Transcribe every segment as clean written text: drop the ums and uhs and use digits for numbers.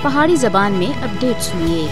پہاڑی زبان میں اپڈیٹ سنیے۔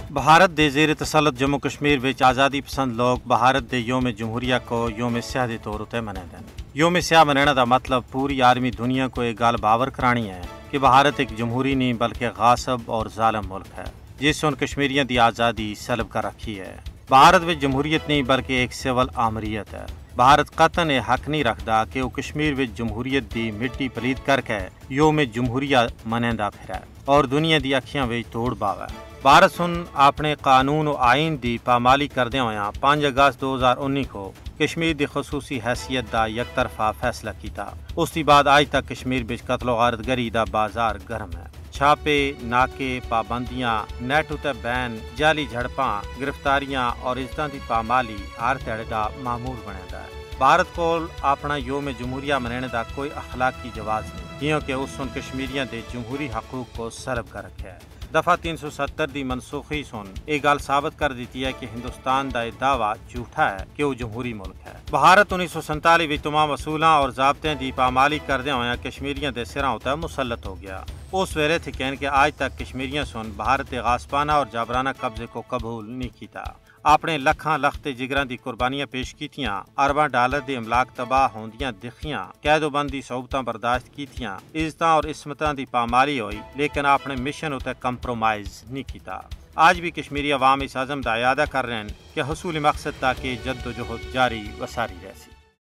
بھارت دے زیر تسلط جموں کشمیر وچ آزادی پسند لوگ بھارت دے یوم جمہوریہ کو یوم سیاہ دے طور تے مناتے ہیں۔ یوم سیاہ منانے دا مطلب پوری عالمی دنیا کو ایک گل باور کرانی ہے کہ بھارت ایک جمہوری نہیں بلکہ غاصب اور ظالم ملک ہے جس نے کشمیریوں دی آزادی سلب کر رکھی ہے۔ بھارت وچ جمہوریت نہیں بلکہ ایک سول آمریت ہے۔ بھارت قطن یہ حق نہیں رکھدا کہ وہ کشمیر وچ جمہوریت دی مٹی پلید کر کے یوم جمہوریہ منیندا پھرے اور دنیا دی اکھیاں وچ توڑ باوے۔ بھارت سن اپنے قانون و آئین دی پامالی کردے ہویا 5 اگست 2019 کو کشمیر دی خصوصی حیثیت دا یک طرفہ فیصلہ کیتا۔ اس دی بعد آج تک کشمیر وچ قتل و غارت گری دا بازار گرم ہے۔ چھاپے، ناکے، پابندیاں، نیٹ اتے بین، جعلی جھڑپاں، گرفتاریاں اور عزتاں دی پامالی ہر تیڑے دا معمول بنے دا ہے۔ بھارت کول اپنا یوم جمہوریہ منانے دا کوئی اخلاقی جواز نہیں کیونکہ اس سن کشمیریاں دے جمہوری حقوق کو سلب کر رکھا ہے۔ دفعہ 370 دی منسوخی سن یہ گل ثابت کر دیتی ہے کہ ہندوستان دا یہ دعویٰ جھوٹا ہے کہ وہ جمہوری ملک ہے۔ بھارت 1947 وچ تمام اصولاں اور ضابطیں دی پامالی کردے ہویا کشمیریاں دے سراں اُتے مسلط ہو گیا۔ اس ویلے تھی کہن کہ آج تک کشمیریاں سن بھارت دے غاصبانہ اور جابرانہ قبضے کو قبول نہیں کیتا۔ اپنے لکھاں لخت جگراں دی قربانیاں پیش کیتیاں، ارباں ڈالر دی املاک تباہ ہوندیاں دکھیاں، قید و بند دی صعوبتاں برداشت کیتیاں، عزتاں اور عصمتاں دی پامالی ہوئی لیکن اپنے مشن اتے کمپرومائز نہیں کیتا۔ آج بھی کشمیری عوام اس عزم دا اعادہ کر رہے ہیں کہ حصول مقصد تاکہ جد و جہد جاری و ساری رہسی۔